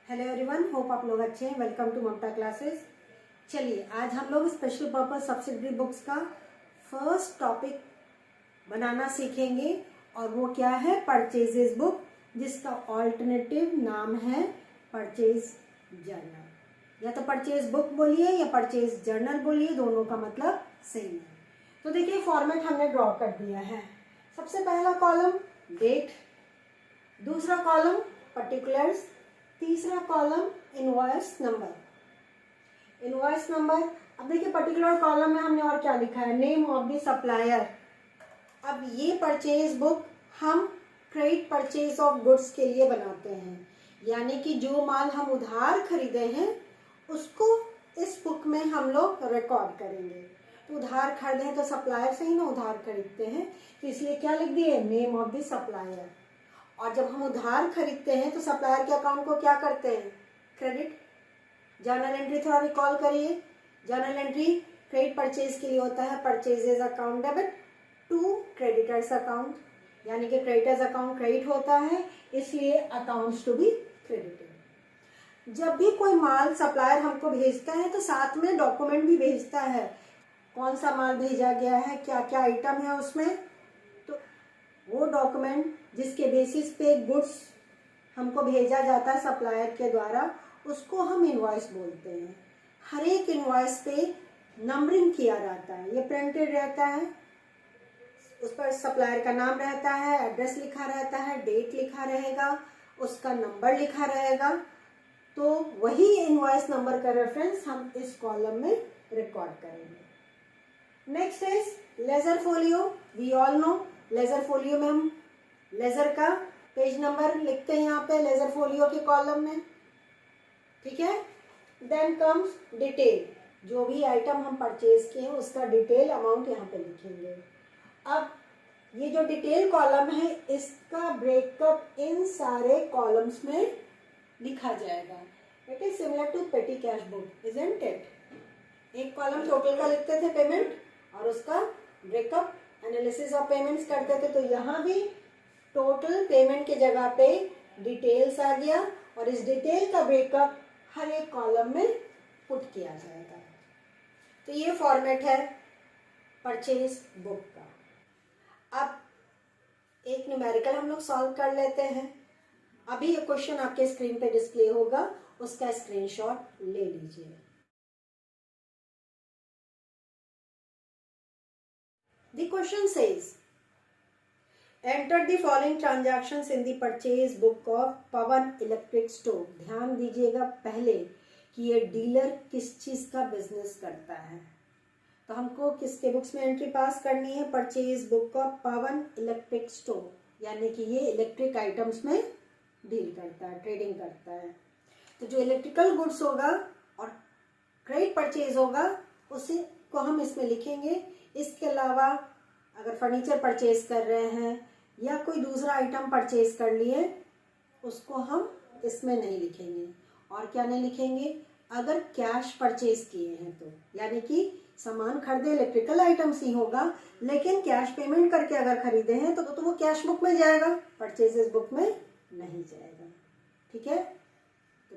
Hello everyone, hope आप लोग अच्छे हैं। Welcome to Mamta classes. चलिए आज हम लोग स्पेशल पर्पस सब्सिडरी बुक्स का फर्स्ट टॉपिक बनाना सीखेंगे और वो क्या है, परचेजेस बुक, जिसका ऑल्टरनेटिव नाम है परचेज जर्नल। या तो परचेज बुक बोलिए या परचेज जर्नल बोलिए, दोनों का मतलब सेम है। तो देखिए फॉर्मेट हमने ड्रॉ कर दिया है। सबसे पहला कॉलम डेट, दूसरा कॉलम पर्टिकुलर्स, तीसरा column invoice number. Invoice number, अब देखिए पर्टिकुलर कॉलम में हमने और क्या लिखा है, नेम ऑफ द सप्लायर। अब ये परचेज बुक हम क्रेडिट परचेज ऑफ गुड्स के लिए बनाते हैं, यानी कि जो माल हम उधार खरीदे हैं उसको इस बुक में हम लोग रिकॉर्ड करेंगे। तो उधार खरीदे हैं तो सप्लायर से ही ना उधार खरीदते हैं, तो इसलिए क्या लिख दिए, नेम ऑफ द सप्लायर। और जब हम उधार खरीदते हैं तो सप्लायर के अकाउंट को क्या करते हैं, क्रेडिट। जर्नल एंट्री थोड़ा रिकॉल करिए। जर्नल एंट्री क्रेडिट परचेज के लिए होता है, purchases account debit to creditors account, यानी कि क्रेडिटर्स अकाउंट क्रेडिट होता है, इसलिए अकाउंट्स टू बी क्रेडिटेड। जब भी कोई माल सप्लायर हमको भेजता है तो साथ में डॉक्यूमेंट भी भेजता है, कौन सा माल भेजा गया है, क्या क्या आइटम है उसमें। तो वो डॉक्यूमेंट जिसके बेसिस पे गुड्स हमको भेजा जाता है सप्लायर के द्वारा, उसको हम इनवॉइस बोलते हैं। हर एक इनवॉइस पे नंबरिंग किया जाता है, ये प्रिंटेड रहता है, उस पर सप्लायर का नाम रहता है, एड्रेस लिखा रहता है, डेट लिखा रहेगा, उसका नंबर लिखा रहेगा। तो वही इनवॉइस नंबर का रेफरेंस हम इस कॉलम में रिकॉर्ड करेंगे। Next is ledger folio. We all know ledger folio में हम लेजर का पेज नंबर लिखते हैं यहाँ पे लेजर फोलियो के कॉलम में, ठीक है। देन कम्स डिटेल, जो भी आइटम हम परचेज किए हैं उसका डिटेल अमाउंट यहाँ पे लिखेंगे। अब ये जो डिटेल कॉलम है इसका ब्रेकअप इन सारे कॉलम्स में लिखा जाएगा। It is similar to petty cash book, isn't it. एक कॉलम टोटल का लिखते थे पेमेंट और उसका ब्रेकअप एनालिसिस ऑफ पेमेंट्स करते थे, तो यहाँ भी टोटल पेमेंट की जगह पे डिटेल्स आ गया और इस डिटेल का ब्रेकअप हर एक कॉलम में पुट किया जाएगा। तो ये फॉर्मेट है परचेज बुक का। अब एक न्यूमेरिकल हम लोग सॉल्व कर लेते हैं। अभी ये क्वेश्चन आपके स्क्रीन पे डिस्प्ले होगा, उसका स्क्रीनशॉट ले लीजिए। The question says, enter the following transactions in the purchase book of Pawan electric stove. ध्यान दीजिएगा पहले कि ये डीलर किस चीज का बिजनेस करता है। तो हमको किसके बुक्स में एंट्री पास करनी है, purchase book of Pawan electric stove, यानी कि ये इलेक्ट्रिक आइटम्स में डील करता है, ट्रेडिंग करता है। तो जो इलेक्ट्रिकल गुड्स होगा और क्रेडिट परचेज होगा उसी को हम इसमें लिखेंगे। इसके अलावा अगर फर्नीचर परचेज कर रहे हैं या कोई दूसरा आइटम परचेज कर लिए उसको हम इसमें नहीं लिखेंगे। और क्या नहीं लिखेंगे, अगर कैश परचेज किए हैं तो, यानी कि सामान खरीदे इलेक्ट्रिकल आइटम्स ही होगा, लेकिन कैश पेमेंट करके अगर खरीदे हैं तो वो कैश बुक में जाएगा, परचेजेस बुक में नहीं जाएगा, ठीक है। तो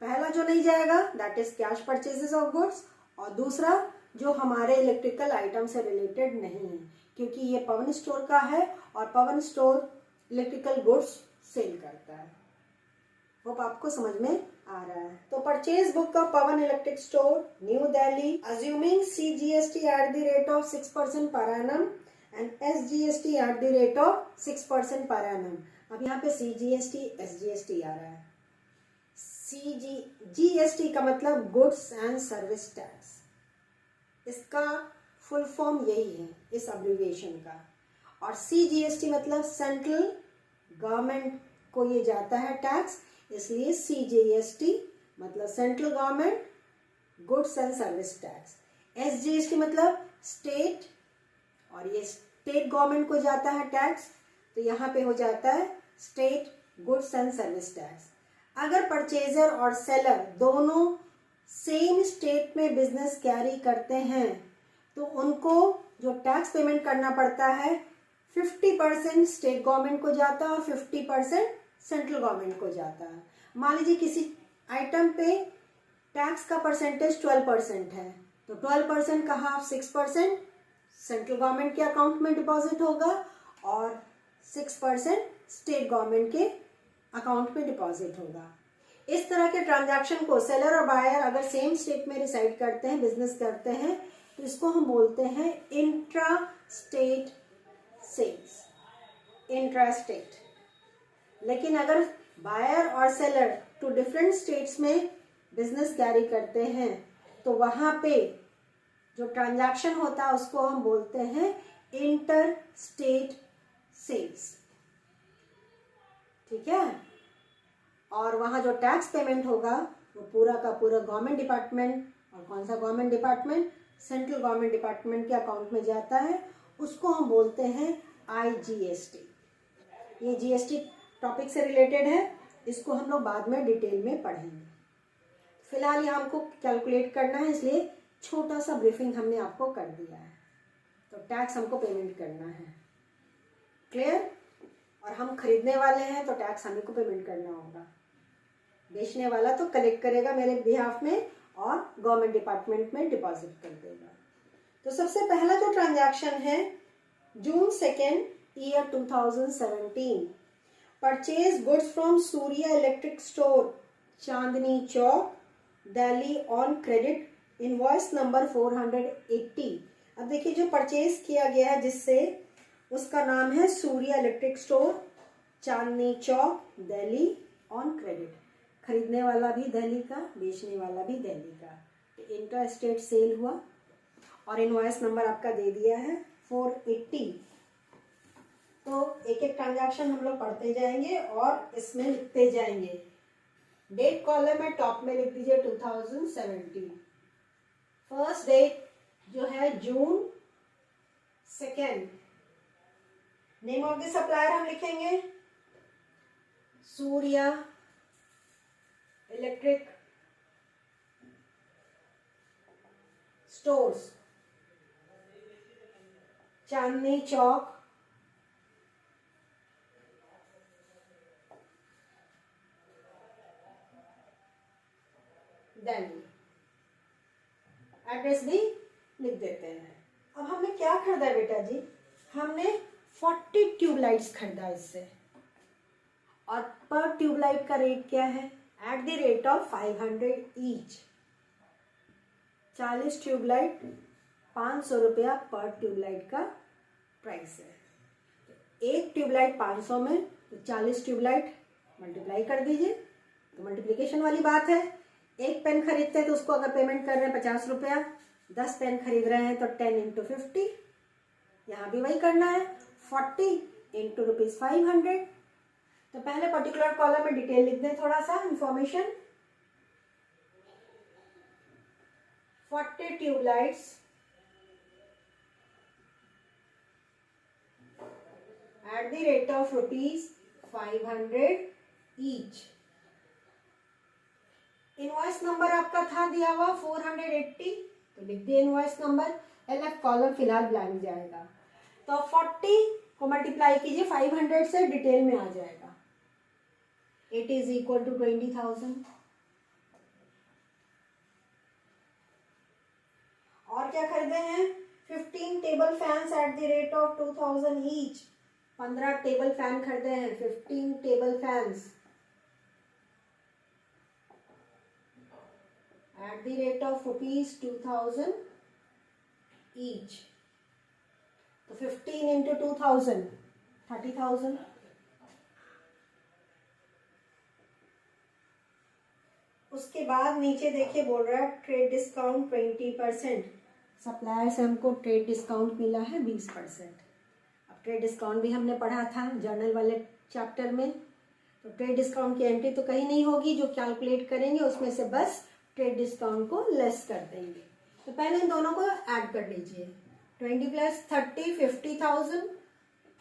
पहला जो नहीं जाएगा that is cash purchases of goods, और दूसरा जो हमारे इलेक्ट्रिकल आइटम से रिलेटेड नहीं है, क्योंकि ये पवन स्टोर का है और पवन स्टोर इलेक्ट्रिकल गुड्स सेल करता है। होप आपको समझ में आ रहा है। तो परचेज बुक का Pawan electric store, new Delhi, assuming CGST at the rate of 6% per annum and SGST at the rate of 6% per annum. अब यहाँ पे CGST SGST आ रहा है। GST का मतलब गुड्स एंड सर्विस टैक्स, इसका फुल फॉर्म यही है इस अब्रिविएशन का। और CGST मतलब सेंट्रल गवर्नमेंट को ये जाता है टैक्स, इसलिए CGST मतलब central government goods and service tax. SGST मतलब स्टेट, और ये स्टेट गवर्नमेंट को जाता है टैक्स, तो यहाँ पे हो जाता है state goods and service tax. अगर परचेजर और सेलर दोनों सेम स्टेट में बिजनेस कैरी करते हैं तो उनको जो टैक्स पेमेंट करना पड़ता है 50% स्टेट गवर्नमेंट को जाता है और 50% सेंट्रल गवर्नमेंट को जाता है। मान लीजिए किसी आइटम पे टैक्स का परसेंटेज 12% है, तो 12% का हाफ 6% सेंट्रल गवर्नमेंट के अकाउंट में डिपॉजिट होगा और 6% स्टेट गवर्नमेंट के अकाउंट में डिपॉजिट होगा। इस तरह के ट्रांजैक्शन को सेलर और बायर अगर सेम स्टेट में रिसाइड करते हैं, बिजनेस करते हैं, तो इसको हम बोलते हैं intra state sales, intra state. लेकिन अगर बायर और सेलर टू डिफरेंट स्टेट्स में बिजनेस कैरी करते हैं तो वहां पे जो ट्रांजैक्शन होता है उसको हम बोलते हैं इंटर स्टेट सेल्स, ठीक है। और वहां जो टैक्स पेमेंट होगा वो पूरा का पूरा गवर्नमेंट डिपार्टमेंट, और कौन सा government department, central government department के अकाउंट में जाता है, उसको हम बोलते हैं IGST। ये GST टॉपिक से रिलेटेड है, इसको हम लोग बाद में डिटेल में पढ़ेंगे। फिलहाल ये हमको कैलकुलेट करना है, इसलिए छोटा सा ब्रीफिंग हमने आपको कर दिया है। तो टैक्स हमको पेमेंट करना है, क्लियर। और हम खरीदने वाले हैं तो टैक्स हमें को पेमेंट करना होगा। बेचने वाला तो कलेक्ट करेगा मेरे बिहाफ में और गवर्नमेंट डिपार्टमेंट में डिपॉजिट कर देगा। तो सबसे पहला जो ट्रांजैक्शन है, June 2, 2017, purchase goods from Surya electric store, Chandni Chowk, Delhi on credit, invoice number 480। अब देखिए जो परचेज किया गया है जिससे, उसका नाम है Surya electric store, Chandni Chowk, Delhi on credit. खरीदने वाला भी दिल्ली का, बेचने वाला भी दिल्ली का। तो इंटर स्टेट सेल हुआ और इनवॉइस नंबर आपका दे दिया है 480। तो एक एक ट्रांजैक्शन हम लोग पढ़ते जाएंगे और इसमें लिखते जाएंगे। डेट कॉलम में टॉप में लिख दीजिए 2017। फर्स्ट डेट जो है June 2। Name of the supplier हम लिखेंगे Surya electric stores, Chandni Chowk, Delhi. Address भी लिख देते हैं। अब हमने क्या खरीदा है बेटा जी, हमने 40 ट्यूबलाइट्स खरीदा इससे, और पर ट्यूबलाइट का रेट क्या है, at the rate of 500 each. 40 tubelight 500 रुपया पर ट्यूबलाइट का प्राइस है। एक ट्यूबलाइट 500 में, तो 40 ट्यूबलाइट मल्टीप्लाई कर दीजिए, तो मल्टीप्लिकेशन वाली बात है। एक पेन खरीदते हैं तो उसको अगर पेमेंट कर रहे हैं 50 रुपया, 10 पेन खरीद रहे हैं तो 10 × 50, यहाँ भी वही करना है, 40 × ₹500। तो पहले पर्टिकुलर कॉलम में डिटेल लिख दें, थोड़ा सा information. 40 tubelights eight the rate of ₹500 each. Invoice number आपका था दिया हुआ 480, तो लिख दिए इनवॉइस नंबर। LF कॉलम फिलहाल ब्लैंक जाएगा। तो 40 को मल्टीप्लाई कीजिए 500 से, डिटेल में आ जाएगा। It is equal to 20,000। और क्या खरीदे हैं, 15 table fans at the rate of 2000 each. 15 table fan खरीदे हैं, 15 table fans at the rate of ₹2000 each. तो 15 into 2000, 30,000। उसके बाद नीचे देखिए बोल रहा है ट्रेड डिस्काउंट 20%। सप्लायर से हमको ट्रेड डिस्काउंट मिला है 20%। अब ट्रेड डिस्काउंट भी हमने पढ़ा था जर्नल वाले चैप्टर में। तो ट्रेड डिस्काउंट की एंट्री तो कहीं नहीं होगी, जो कैलकुलेट करेंगे उसमें से बस ट्रेड डिस्काउंट को लेस कर देंगे। तो पहले इन दोनों को ऐड कर लीजिए, 20 + 30 50,000।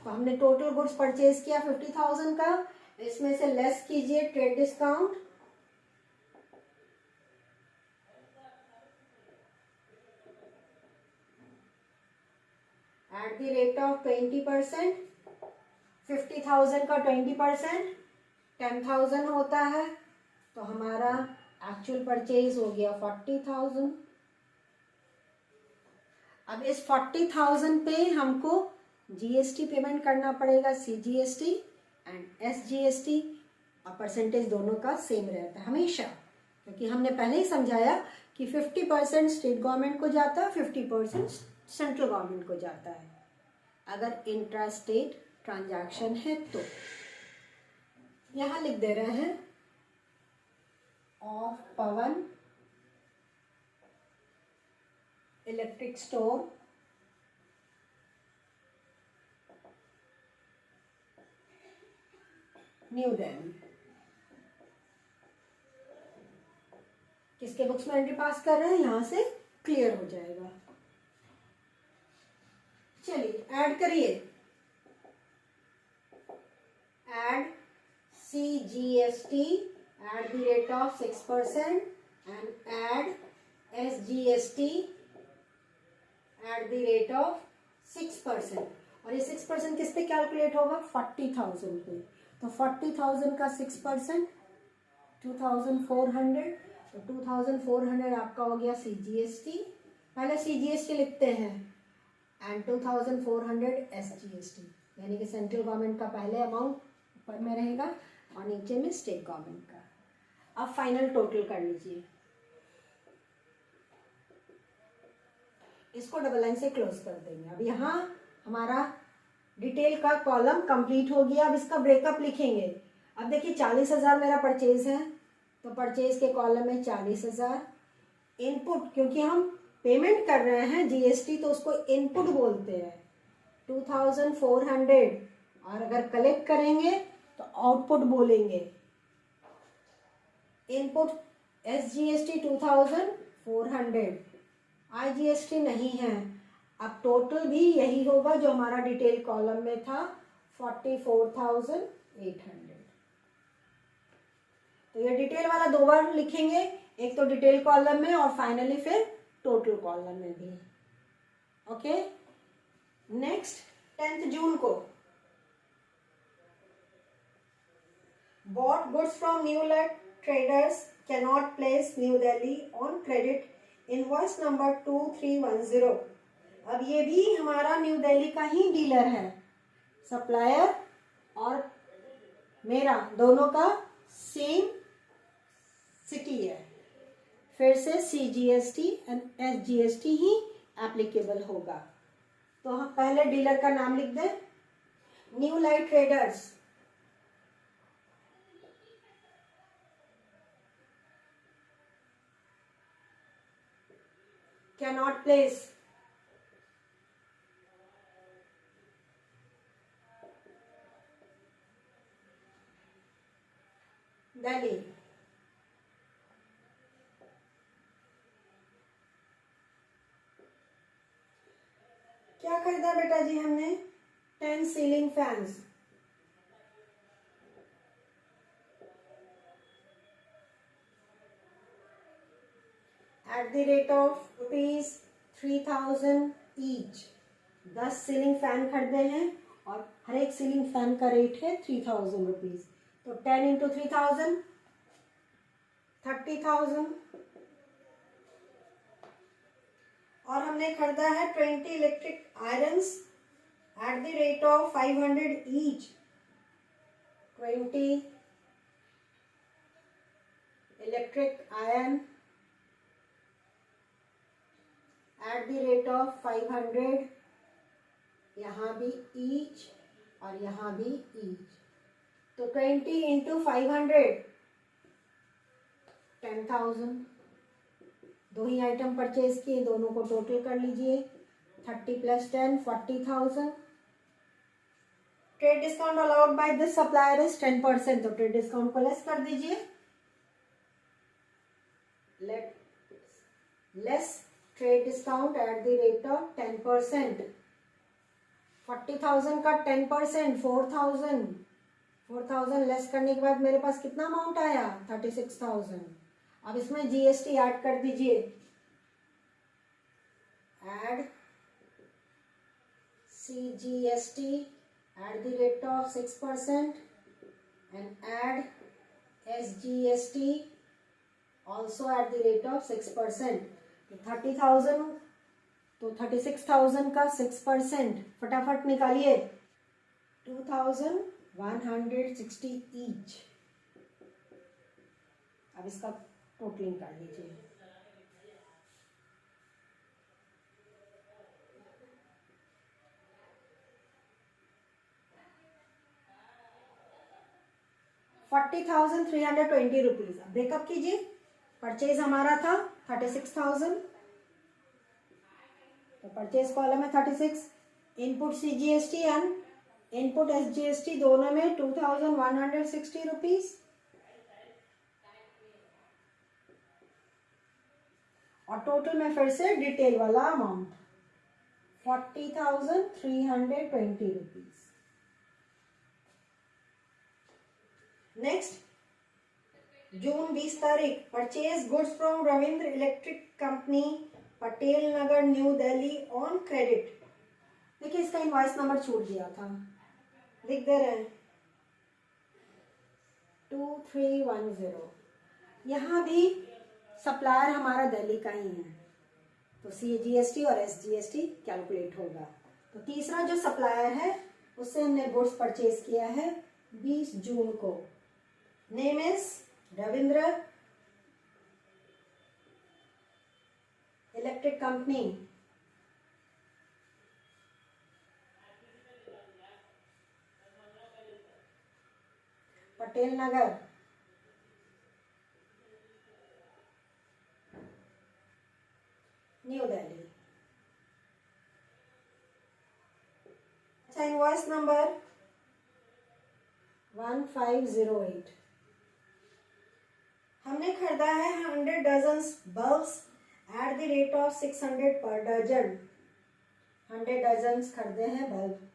तो हमने टोटल गुड्स परचेज किया 50,000 का, इसमें से लेस कीजिए trade discount, eight the rate of 20%। 50,000 का 20% 10,000 होता है, तो हमारा एक्चुअल परचेज हो गया 40,000। अब इस 40,000 पे हमको जीएसटी पेमेंट करना पड़ेगा, सीजीएसटी एंड एसजीएसटी, और परसेंटेज दोनों का सेम रहता है हमेशा, क्योंकि हमने पहले ही समझाया कि 50% स्टेट गवर्नमेंट को जाता है, 50% सेंट्रल गवर्नमेंट को जाता है अगर इंट्रा स्टेट ट्रांजैक्शन है तो। यहां लिख दे रहे हैं of Pawan electric store new Delhi. किसके बुक्स में एंट्री पास कर रहे हैं, यहां से क्लियर हो जाएगा। चलिए ऐड करिए, add CGST at the rate of 6% and add SGST at the rate of 6%। और ये 6% किस पे कैलकुलेट होगा, 40,000 पे। तो 40,000 का 6% 2,400, तो 2,400 आपका हो गया CGST, पहले CGST लिखते हैं, एंड 2,400 SGST, यानी कि सेंट्रल गवर्नमेंट का पहले अमाउंट ऊपर में रहेगा और नीचे में स्टेट गवर्नमेंट का। अब फाइनल टोटल कर लीजिए, इसको डबल लाइन से क्लोज कर देंगे। अब यहाँ हमारा डिटेल का कॉलम कंप्लीट हो गया। अब इसका ब्रेकअप लिखेंगे। अब देखिए 40,000 मेरा परचेज है, तो परचेज के कॉलम में 40,000। इनपुट, क्योंकि हम पेमेंट कर रहे हैं जीएसटी तो उसको इनपुट बोलते हैं, 2,400, और अगर कलेक्ट करेंगे तो आउटपुट बोलेंगे। इनपुट एसजीएसटी 2,400, आईजीएसटी नहीं है। अब टोटल भी यही होगा जो हमारा डिटेल कॉलम में था, 44,800। तो ये डिटेल वाला दो बार लिखेंगे, एक तो डिटेल कॉलम में और फाइनली फिर टोटल कॉलम में भी। ओके, नेक्स्ट 10th जून को bought goods from New Light Traders cannot place New Delhi on credit invoice number 2310। अब ये भी हमारा न्यू दिल्ली का ही डीलर है, सप्लायर और मेरा दोनों का सेम सिटी है, फिर से CGST and SGST he applicable होगा। तो हम पहले डीलर का नाम लिख दें, new light traders. cannot place Delhi. क्या खरीदा बेटा जी हमने, 10 ceiling fans. At the rate of ₹3,000 each. 10 ceiling fan खरीदे हैं और हर एक सीलिंग फैन का रेट है 3,000 रुपीज। तो 10 इंटू 3,000 30,000। और हमने खरीदा है 20 electric irons eight the rate of 500 each. 20 electric iron eight the rate of 500, यहाँ भी ईच और यहाँ भी ईच। तो 20 इंटू 500 10,000। दो ही आइटम परचेज किए, दोनों को टोटल कर लीजिए, 30 + 10 40,000। Trade discount allowed by this supplier is 10%, तो ट्रेड डिस्काउंट को लेस कर दीजिए। Less trade discount at the rate of 10%। 40,000 का 10% 4,000। 4,000 लेस करने के बाद मेरे पास कितना अमाउंट आया, 36,000। अब इसमें जीएसटी ऐड कर दीजिए, add CGST eight the rate of 6% and add SGST also eight the rate of 6%। तो 30,000 तो 36,000 का 6%, फटाफट निकालिए, 2,160 ईच। अब इसका टोटलिंग कर लीजिए। ₹40,320। ब्रेकअप कीजिए। परचेज हमारा था 36,000, तो परचेज कॉलम है 36। Input CGST and input SGST दोनों में ₹2,160। और टोटल में फिर से डिटेल वाला अमाउंट ₹40,320। नेक्स्ट, जून 20 तारीख, purchase goods from Ravindra electric company, Patel Nagar, new Delhi on credit. देखिए इसका इनवॉइस नंबर छूट गया था, लिख दे रहे हैं 2310। यहाँ भी सप्लायर हमारा दिल्ली का ही है, तो CGST और SGST कैलकुलेट होगा। तो तीसरा जो सप्लायर है उससे हमने गुड्स परचेज किया है 20 जून को। Name is Ravindra electric company, Patel Nagar, new Delhi. अच्छा, इनवॉइस नंबर 1508। हमने खरीदा है 100 dozen bulbs at the rate of 600 per dozen. 100 dozen खरीदे हैं bulb.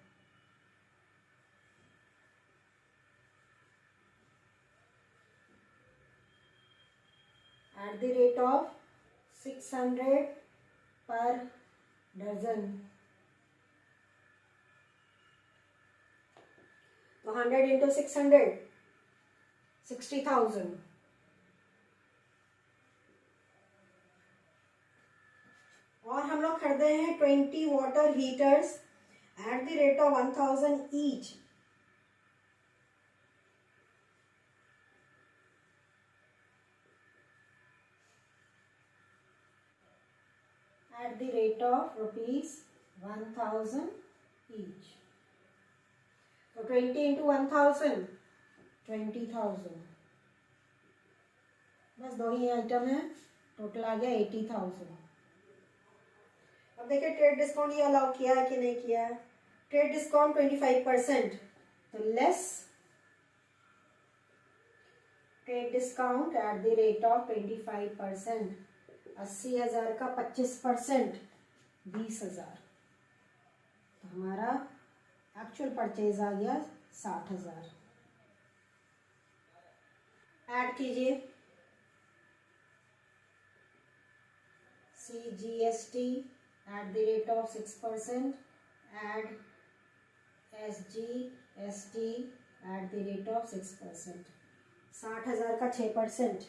At the rate of 600 per dozen. तो 100 इंटू 600, 60,000। और हम लोग खरीदे हैं 20 water heaters eight the rate of 1,000 each. Eight the rate of ₹1,000 each. तो 20 इंटू 1,000, 20,000। बस दो ही आइटम है, टोटल आ गया 80,000। अब देखिए ट्रेड डिस्काउंट ये अलाउ किया है कि नहीं किया है। ट्रेड डिस्काउंट 25%, तो less trade discount at the rate of 25%। 80,000 का 25%, 20,000। तो हमारा एक्चुअल परचेज आ गया 60,000। ऐड कीजिए CGST at the rate of 6%, add SGST at the rate of 6%। 60,000 का 6%,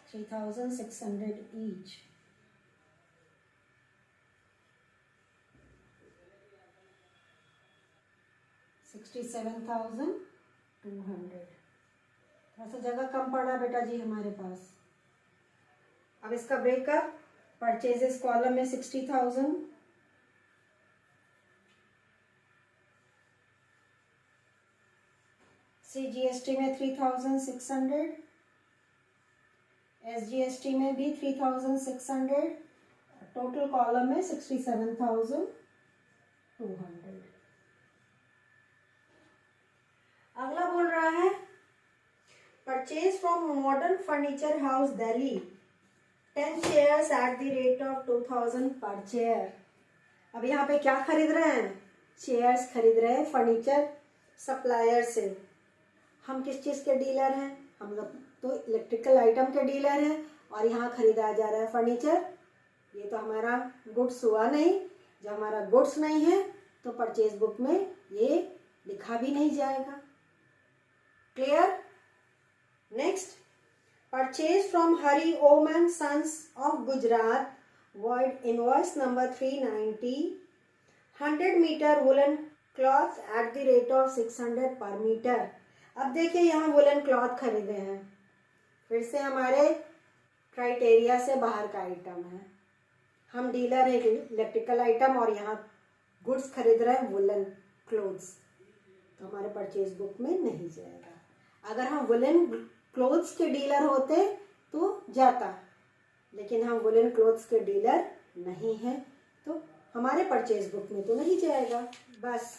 3,600 each। $67,200। थोड़ा सा जगह कम पड़ा बेटा जी हमारे पास। अब इसका ब्रेकअप, परचेजेस कॉलम में 60,000, CGST में 3,600, SGST में भी 3,600, टोटल कॉलम में 67,200। अगला बोल रहा है purchase from modern furniture house Delhi 10 chairs eight the rate of 2,000 पर चेयर। अब यहाँ पे क्या खरीद रहे हैं? चेयर्स खरीद रहे हैं फर्नीचर सप्लायर से। हम किस चीज़ के डीलर हैं? हम लोग तो इलेक्ट्रिकल आइटम के डीलर हैं, और यहाँ खरीदा जा रहा है फर्नीचर। ये तो हमारा गुड्स हुआ नहीं। जब हमारा गुड्स नहीं है तो परचेज बुक में ये लिखा भी नहीं जाएगा। Clear? Next, Purchase from Hari Om and Sons of Gujarat, void invoice number 390, 100 meter woolen cloth at the rate of 600 per meter. अब देखिए यहाँ वुलन क्लॉथ खरीदे हैं, फिर से हमारे क्राइटेरिया से बाहर का आइटम है। हम डीलर है इलेक्ट्रिकल आइटम और यहाँ गुड्स खरीद रहे हैं वुलन क्लोथ्स, तो हमारे परचेज बुक में नहीं जाएगा। अगर हम वुलन क्लोथ्स के डीलर होते तो जाता, लेकिन हम वुलन क्लोथ्स के डीलर नहीं हैं तो हमारे परचेज बुक में तो नहीं जाएगा। बस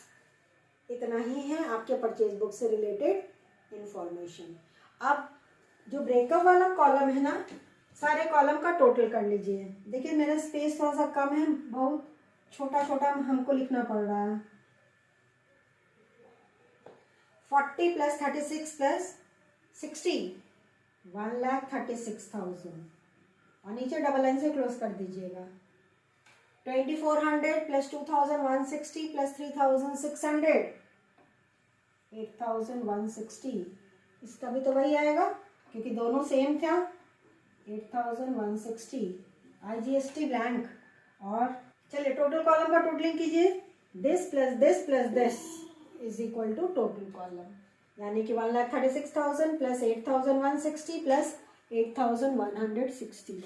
इतना ही है आपके परचेज बुक से रिलेटेड इंफॉर्मेशन। अब जो ब्रेकअप वाला कॉलम है ना, सारे कॉलम का टोटल कर लीजिए। देखिए मेरा स्पेस थोड़ा सा कम है, बहुत छोटा छोटा हमको लिखना पड़ रहा है। 40 + 36 + 60 1,36,000 और नीचे डबल लाइन से क्लोज कर दीजिएगा। 2,400 + 2,160 + 3,600 8,160, इसका भी तो वही आएगा क्योंकि दोनों सेम था। 8,160 IGST ब्लैंक। और चलिए टोटल कॉलम का टोटलिंग कीजिए। This plus this plus this is equal to total column, यानी कि 1,36,000 + 8,160 + 8,160,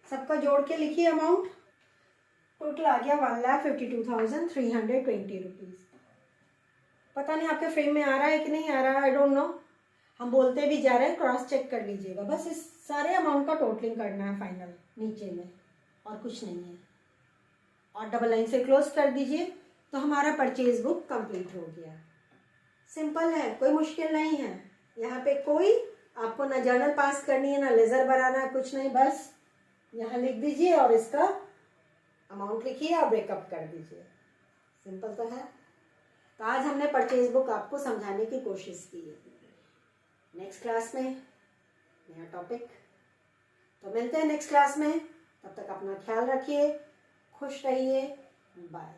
सबका जोड़ के लिखिए अमाउंट। टोटल आ गया 1,52,320 रुपीज़। पता नहीं आपके फ्रेम में आ रहा है कि नहीं आ रहा है, आई डोंट नो। हम बोलते भी जा रहे हैं, क्रॉस चेक कर लीजिएगा। बस इस सारे अमाउंट का टोटलिंग करना है फाइनल नीचे में, और कुछ नहीं है। और डबल लाइन से क्लोज कर दीजिए तो हमारा परचेज बुक कंप्लीट हो गया। सिंपल है, कोई मुश्किल नहीं है। यहाँ पे कोई आपको ना जर्नल पास करनी है, ना लेजर बनाना है, कुछ नहीं। बस यहाँ लिख दीजिए और इसका अमाउंट लिखिए और ब्रेकअप कर दीजिए। सिंपल तो है। तो आज हमने परचेज बुक आपको समझाने की कोशिश की है। नेक्स्ट क्लास में नया टॉपिक, तो मिलते हैं नेक्स्ट क्लास में। तब तक अपना ख्याल रखिए, खुश रहिए, बाय।